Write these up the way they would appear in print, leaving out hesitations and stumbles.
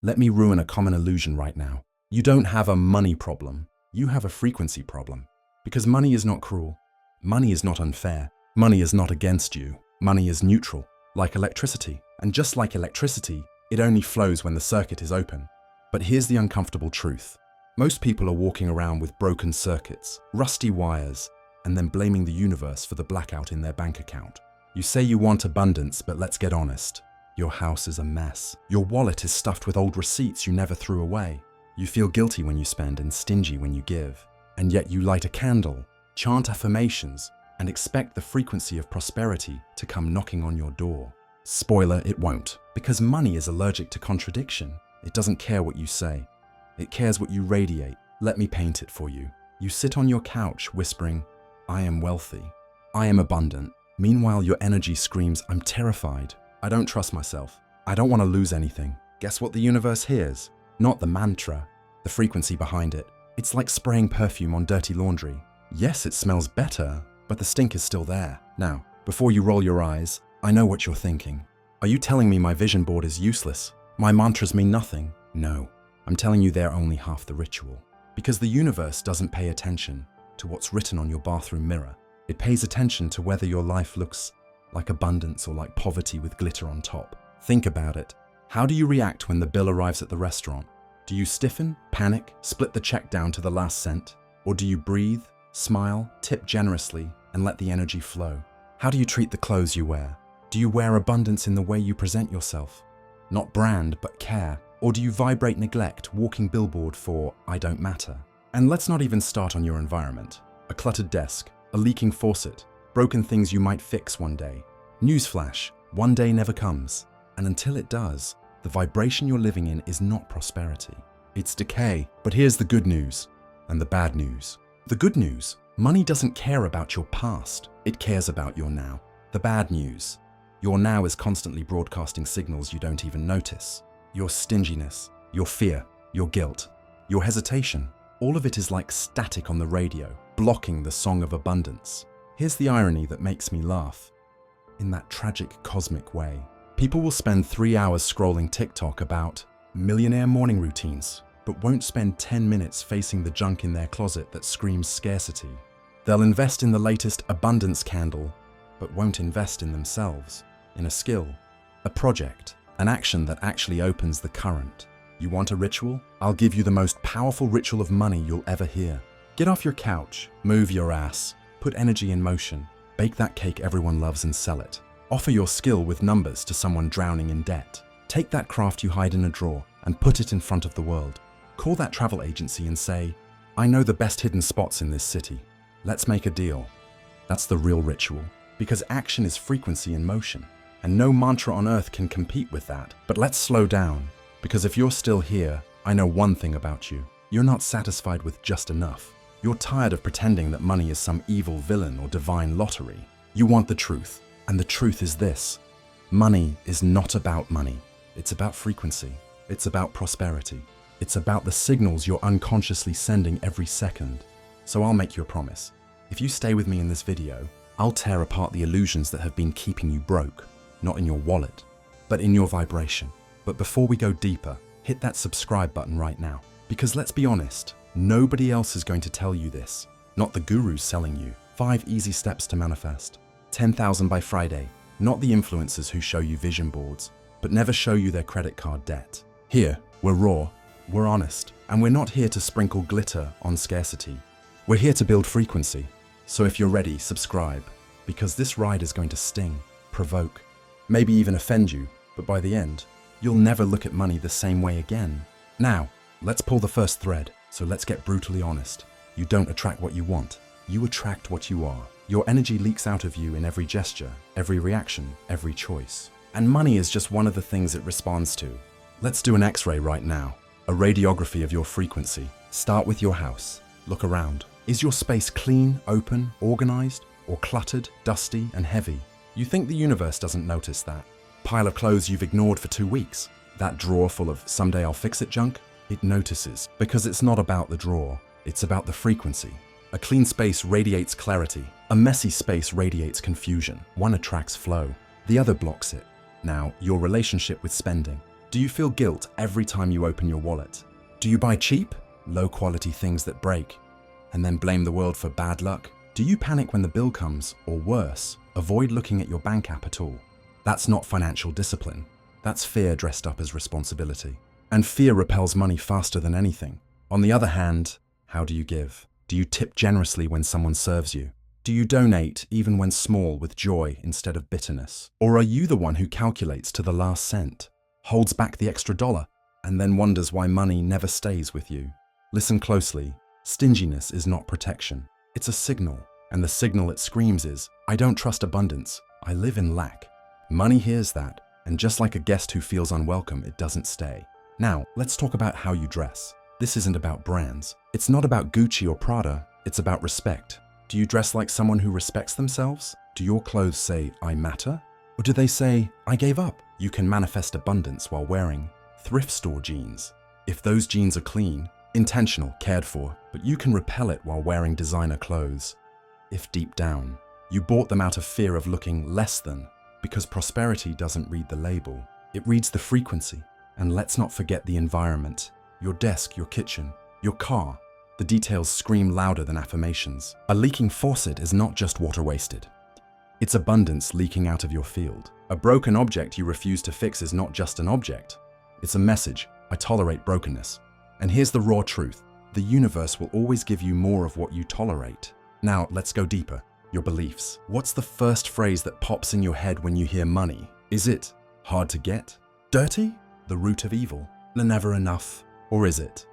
Let me ruin a common illusion right now. You don't have a money problem. You have a frequency problem. Because money is not cruel. Money is not unfair. Money is not against you. Money is neutral, like electricity. And just like electricity, it only flows when the circuit is open. But here's the uncomfortable truth. Most people are walking around with broken circuits, rusty wires, and then blaming the universe for the blackout in their bank account. You say you want abundance, but let's get honest. Your house is a mess. Your wallet is stuffed with old receipts you never threw away. You feel guilty when you spend and stingy when you give. And yet you light a candle, chant affirmations, and expect the frequency of prosperity to come knocking on your door. Spoiler, it won't. Because money is allergic to contradiction. It doesn't care what you say. It cares what you radiate. Let me paint it for you. You sit on your couch whispering, "I am wealthy. I am abundant." Meanwhile, your energy screams, "I'm terrified. I don't trust myself. I don't want to lose anything." Guess what the universe hears? Not the mantra, the frequency behind it. It's like spraying perfume on dirty laundry. Yes, it smells better, but the stink is still there. Now, before you roll your eyes, I know what you're thinking. Are you telling me my vision board is useless? My mantras mean nothing? No, I'm telling you they're only half the ritual. Because the universe doesn't pay attention to what's written on your bathroom mirror. It pays attention to whether your life looks like abundance or like poverty with glitter on top. Think about it. How do you react when the bill arrives at the restaurant? Do you stiffen, panic, split the check down to the last cent? Or do you breathe, smile, tip generously, and let the energy flow? How do you treat the clothes you wear? Do you wear abundance in the way you present yourself? Not brand, but care. Or do you vibrate neglect, walking billboard for "I don't matter"? And let's not even start on your environment. A cluttered desk, a leaking faucet, broken things you might fix one day. Newsflash, one day never comes. And until it does, the vibration you're living in is not prosperity. It's decay. But here's the good news and the bad news. The good news, money doesn't care about your past. It cares about your now. The bad news, your now is constantly broadcasting signals you don't even notice. Your stinginess, your fear, your guilt, your hesitation, all of it is like static on the radio, blocking the song of abundance. Here's the irony that makes me laugh. In that tragic cosmic way, people will spend 3 hours scrolling TikTok about millionaire morning routines, but won't spend 10 minutes facing the junk in their closet that screams scarcity. They'll invest in the latest abundance candle, but won't invest in themselves, in a skill, a project, an action that actually opens the current. You want a ritual? I'll give you the most powerful ritual of money you'll ever hear. Get off your couch, move your ass, put energy in motion, bake that cake everyone loves and sell it. Offer your skill with numbers to someone drowning in debt. Take that craft you hide in a drawer and put it in front of the world. Call that travel agency and say, "I know the best hidden spots in this city. Let's make a deal." That's the real ritual. Because action is frequency in motion. And no mantra on earth can compete with that. But let's slow down. Because if you're still here, I know one thing about you. You're not satisfied with just enough. You're tired of pretending that money is some evil villain or divine lottery. You want the truth. And the truth is this. Money is not about money. It's about frequency. It's about prosperity. It's about the signals you're unconsciously sending every second. So I'll make you a promise. If you stay with me in this video, I'll tear apart the illusions that have been keeping you broke. Not in your wallet, but in your vibration. But before we go deeper, hit that subscribe button right now. Because let's be honest, nobody else is going to tell you this. Not the gurus selling you 5 easy steps to manifest, 10,000 by Friday. Not the influencers who show you vision boards, but never show you their credit card debt. Here, we're raw, we're honest, and we're not here to sprinkle glitter on scarcity. We're here to build frequency. So if you're ready, subscribe. Because this ride is going to sting, provoke, maybe even offend you, but by the end, you'll never look at money the same way again. Now, let's pull the first thread, so let's get brutally honest. You don't attract what you want, you attract what you are. Your energy leaks out of you in every gesture, every reaction, every choice. And money is just one of the things it responds to. Let's do an X-ray right now, a radiography of your frequency. Start with your house. Look around. Is your space clean, open, organized, or cluttered, dusty, and heavy? You think the universe doesn't notice that? Pile of clothes you've ignored for 2 weeks? That drawer full of "someday I'll fix it" junk? It notices, because it's not about the drawer, it's about the frequency. A clean space radiates clarity. A messy space radiates confusion. One attracts flow, the other blocks it. Now, your relationship with spending. Do you feel guilt every time you open your wallet? Do you buy cheap, low-quality things that break and then blame the world for bad luck? Do you panic when the bill comes, or worse, avoid looking at your bank app at all? That's not financial discipline. That's fear dressed up as responsibility. And fear repels money faster than anything. On the other hand, how do you give? Do you tip generously when someone serves you? Do you donate, even when small, with joy instead of bitterness? Or are you the one who calculates to the last cent, holds back the extra dollar, and then wonders why money never stays with you? Listen closely. Stinginess is not protection. It's a signal. And the signal it screams is, I don't trust abundance. I live in lack. Money hears that, and just like a guest who feels unwelcome, it doesn't stay. Now, let's talk about how you dress. This isn't about brands. It's not about Gucci or Prada. It's about respect. Do you dress like someone who respects themselves? Do your clothes say, I matter? Or do they say, I gave up? You can manifest abundance while wearing thrift store jeans. If those jeans are clean, intentional, cared for, but you can repel it while wearing designer clothes. If deep down, you bought them out of fear of looking less than, because prosperity doesn't read the label, it reads the frequency. And let's not forget the environment. Your desk, your kitchen, your car. The details scream louder than affirmations. A leaking faucet is not just water wasted. It's abundance leaking out of your field. A broken object you refuse to fix is not just an object. It's a message. I tolerate brokenness. And here's the raw truth. The universe will always give you more of what you tolerate. Now, let's go deeper. Your beliefs. What's the first phrase that pops in your head when you hear money? Is it hard to get? Dirty? The root of evil? Never enough? Or is it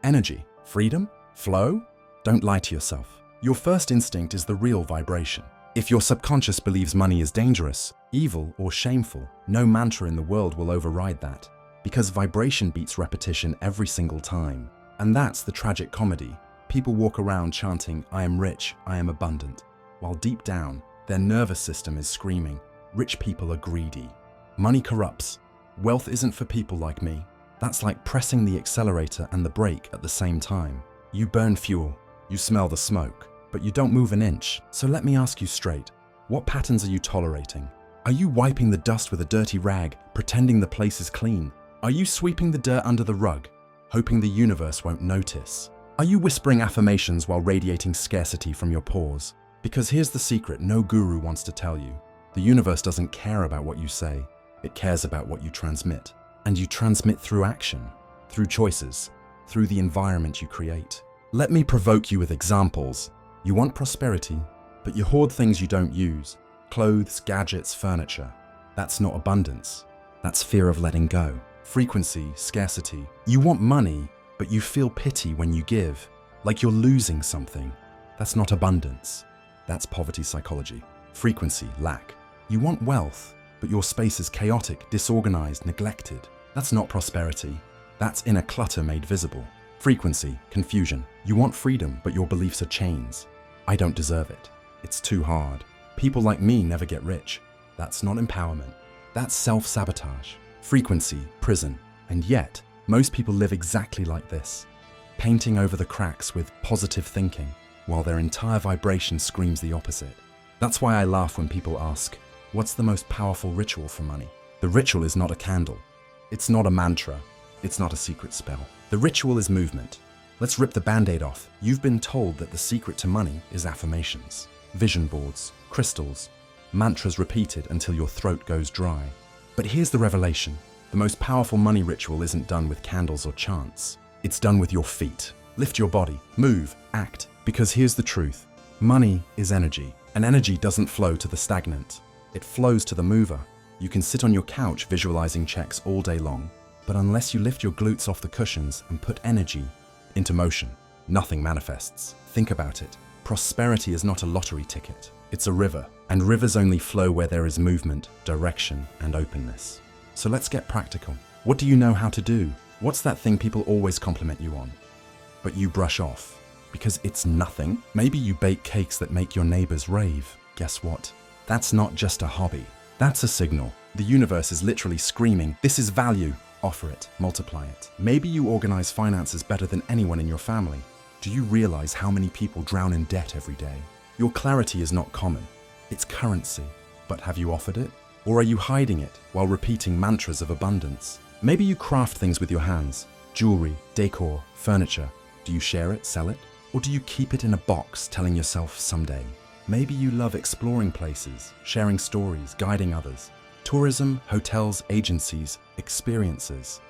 energy? Freedom? Flow? Don't lie to yourself. Your first instinct is the real vibration. If your subconscious believes money is dangerous, evil, or shameful, no mantra in the world will override that, because vibration beats repetition every single time. And that's the tragic comedy. People walk around chanting, I am rich, I am abundant, while deep down, their nervous system is screaming, rich people are greedy. Money corrupts. Wealth isn't for people like me. That's like pressing the accelerator and the brake at the same time. You burn fuel, you smell the smoke, but you don't move an inch. So let me ask you straight, what patterns are you tolerating? Are you wiping the dust with a dirty rag, pretending the place is clean? Are you sweeping the dirt under the rug, hoping the universe won't notice? Are you whispering affirmations while radiating scarcity from your pores? Because here's the secret no guru wants to tell you. The universe doesn't care about what you say. It cares about what you transmit. And you transmit through action, through choices, through the environment you create. Let me provoke you with examples. You want prosperity, but you hoard things you don't use. Clothes, gadgets, furniture. That's not abundance. That's fear of letting go. Frequency, scarcity. You want money, but you feel pity when you give, like you're losing something. That's not abundance. That's poverty psychology. Frequency, lack. You want wealth, but your space is chaotic, disorganized, neglected. That's not prosperity. That's inner clutter made visible. Frequency, confusion. You want freedom, but your beliefs are chains. I don't deserve it. It's too hard. People like me never get rich. That's not empowerment. That's self-sabotage. Frequency, prison. And yet, most people live exactly like this, painting over the cracks with positive thinking, while their entire vibration screams the opposite. That's why I laugh when people ask, what's the most powerful ritual for money? The ritual is not a candle. It's not a mantra. It's not a secret spell. The ritual is movement. Let's rip the band-aid off. You've been told that the secret to money is affirmations, vision boards, crystals, mantras repeated until your throat goes dry. But here's the revelation. The most powerful money ritual isn't done with candles or chants. It's done with your feet. Lift your body, move, act. Because here's the truth. Money is energy, and energy doesn't flow to the stagnant. It flows to the mover. You can sit on your couch visualizing checks all day long, but unless you lift your glutes off the cushions and put energy into motion, nothing manifests. Think about it. Prosperity is not a lottery ticket. It's a river, and rivers only flow where there is movement, direction, and openness. So let's get practical. What do you know how to do? What's that thing people always compliment you on, but you brush off because it's nothing? Maybe you bake cakes that make your neighbors rave. Guess what? That's not just a hobby. That's a signal. The universe is literally screaming, this is value. Offer it, multiply it. Maybe you organize finances better than anyone in your family. Do you realize how many people drown in debt every day? Your clarity is not common. It's currency. But have you offered it? Or are you hiding it while repeating mantras of abundance? Maybe you craft things with your hands, jewelry, decor, furniture. Do you share it, sell it? Or do you keep it in a box telling yourself someday? Maybe you love exploring places, sharing stories, guiding others. Tourism, hotels, agencies, experiences.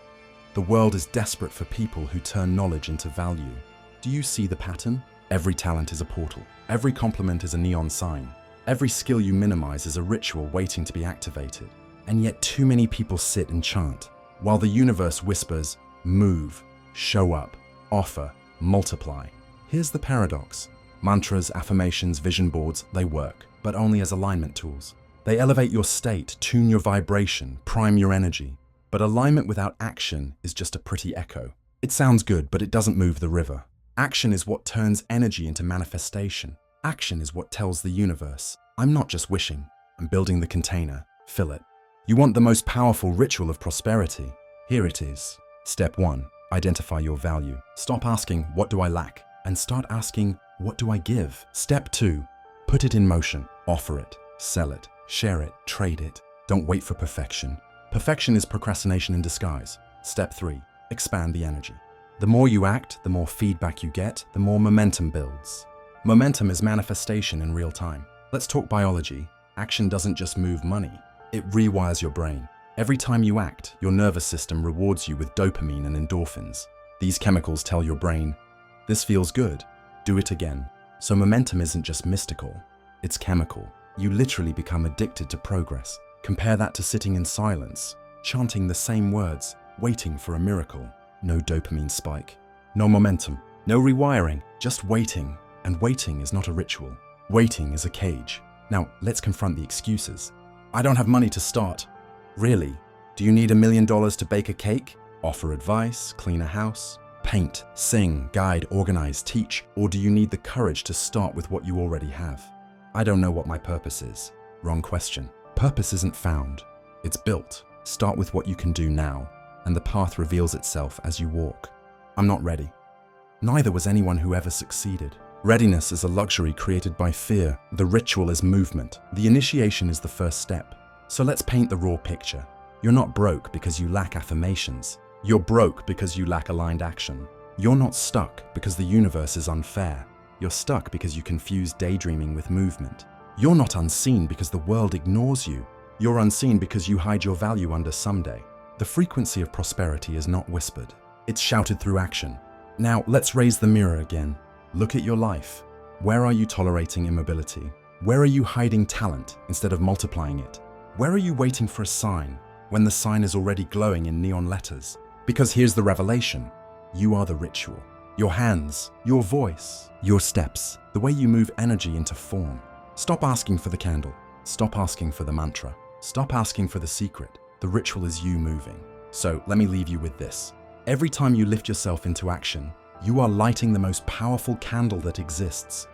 The world is desperate for people who turn knowledge into value. Do you see the pattern? Every talent is a portal. Every compliment is a neon sign. Every skill you minimize is a ritual waiting to be activated. And yet too many people sit and chant, while the universe whispers, move, show up, offer, multiply. Here's the paradox. Mantras, affirmations, vision boards, they work, but only as alignment tools. They elevate your state, tune your vibration, prime your energy. But alignment without action is just a pretty echo. It sounds good, but it doesn't move the river. Action is what turns energy into manifestation. Action is what tells the universe, I'm not just wishing, I'm building the container, fill it. You want the most powerful ritual of prosperity? Here it is. Step 1. Identify your value. Stop asking, what do I lack? And start asking, what do I give? Step 2. Put it in motion. Offer it, sell it, share it, trade it. Don't wait for perfection. Perfection is procrastination in disguise. Step 3. Expand the energy. The more you act, the more feedback you get, the more momentum builds. Momentum is manifestation in real time. Let's talk biology. Action doesn't just move money. It rewires your brain. Every time you act, your nervous system rewards you with dopamine and endorphins. These chemicals tell your brain, this feels good, do it again. So momentum isn't just mystical, it's chemical. You literally become addicted to progress. Compare that to sitting in silence, chanting the same words, waiting for a miracle. No dopamine spike, no momentum, no rewiring, just waiting. And waiting is not a ritual. Waiting is a cage. Now, let's confront the excuses. I don't have money to start. Really? Do you need $1 million to bake a cake? Offer advice, clean a house, paint, sing, guide, organize, teach? Or do you need the courage to start with what you already have? I don't know what my purpose is. Wrong question. Purpose isn't found. It's built. Start with what you can do now, and the path reveals itself as you walk. I'm not ready. Neither was anyone who ever succeeded. Readiness is a luxury created by fear. The ritual is movement. The initiation is the first step. So let's paint the raw picture. You're not broke because you lack affirmations. You're broke because you lack aligned action. You're not stuck because the universe is unfair. You're stuck because you confuse daydreaming with movement. You're not unseen because the world ignores you. You're unseen because you hide your value under someday. The frequency of prosperity is not whispered. It's shouted through action. Now let's raise the mirror again. Look at your life. Where are you tolerating immobility? Where are you hiding talent instead of multiplying it? Where are you waiting for a sign when the sign is already glowing in neon letters? Because here's the revelation. You are the ritual. Your hands, your voice, your steps, the way you move energy into form. Stop asking for the candle. Stop asking for the mantra. Stop asking for the secret. The ritual is you moving. So let me leave you with this. Every time you lift yourself into action, you are lighting the most powerful candle that exists.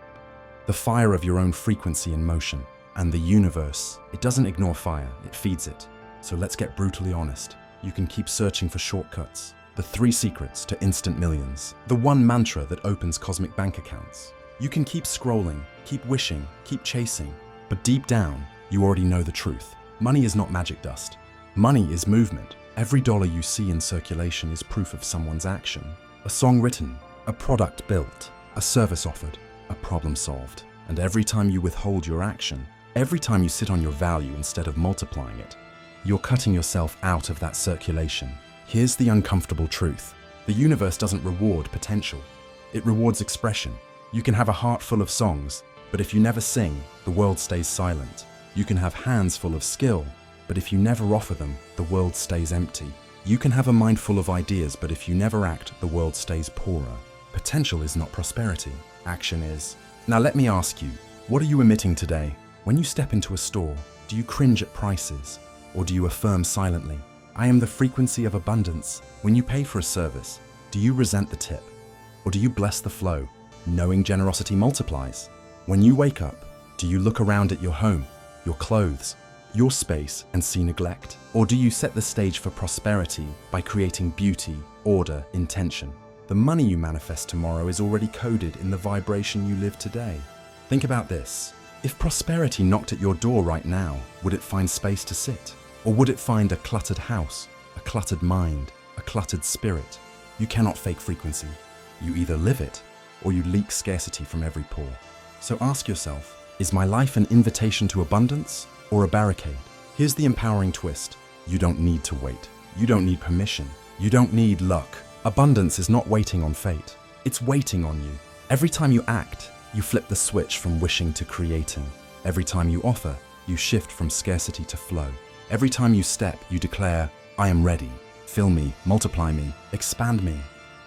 The fire of your own frequency in motion. And the universe, it doesn't ignore fire, it feeds it. So let's get brutally honest. You can keep searching for shortcuts. The 3 secrets to instant millions. The 1 mantra that opens cosmic bank accounts. You can keep scrolling, keep wishing, keep chasing. But deep down, you already know the truth. Money is not magic dust. Money is movement. Every dollar you see in circulation is proof of someone's action. A song written, a product built, a service offered, a problem solved. And every time you withhold your action, every time you sit on your value instead of multiplying it, you're cutting yourself out of that circulation. Here's the uncomfortable truth. The universe doesn't reward potential. It rewards expression. You can have a heart full of songs, but if you never sing, the world stays silent. You can have hands full of skill, but if you never offer them, the world stays empty. You can have a mind full of ideas, but if you never act, the world stays poorer. Potential is not prosperity. Action is. Now let me ask you, what are you emitting today? When you step into a store, do you cringe at prices? Or do you affirm silently, I am the frequency of abundance? When you pay for a service, do you resent the tip? Or do you bless the flow, knowing generosity multiplies? When you wake up, do you look around at your home, your clothes, your space and see neglect? Or do you set the stage for prosperity by creating beauty, order, intention? The money you manifest tomorrow is already coded in the vibration you live today. Think about this. If prosperity knocked at your door right now, would it find space to sit? Or would it find a cluttered house, a a cluttered mind, a cluttered spirit. You cannot fake frequency. You either live it or you leak scarcity from every pore. So ask yourself, is my life an invitation to abundance or a barricade? Here's the empowering twist. You don't need to wait. You don't need permission. You don't need luck. Abundance is not waiting on fate. It's waiting on you. Every time you act, you flip the switch from wishing to creating. Every time you offer, you shift from scarcity to flow. Every time you step, you declare, I am ready. Fill me, multiply me, expand me.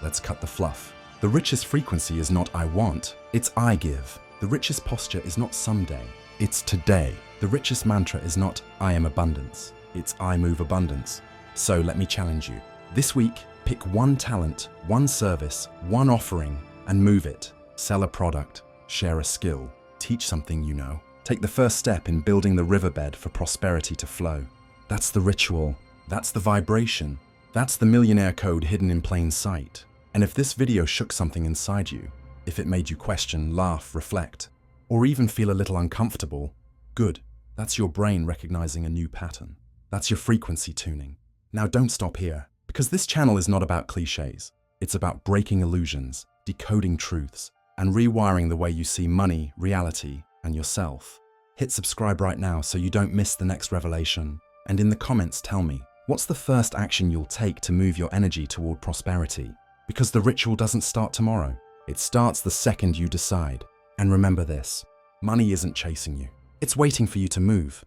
Let's cut the fluff. The richest frequency is not I want, it's I give. The richest posture is not someday, it's today. The richest mantra is not I am abundance, it's I move abundance. So let me challenge you. This week, pick one talent, one service, one offering, and move it. Sell a product, share a skill, teach something you know. Take the first step in building the riverbed for prosperity to flow. That's the ritual, that's the vibration, that's the millionaire code hidden in plain sight. And if this video shook something inside you, if it made you question, laugh, reflect, or even feel a little uncomfortable, good. That's your brain recognizing a new pattern. That's your frequency tuning. Now don't stop here, because this channel is not about cliches. It's about breaking illusions, decoding truths, and rewiring the way you see money, reality, and yourself. Hit subscribe right now so you don't miss the next revelation. And in the comments tell me, what's the first action you'll take to move your energy toward prosperity? Because the ritual doesn't start tomorrow. It starts the second you decide. And remember this, money isn't chasing you. It's waiting for you to move.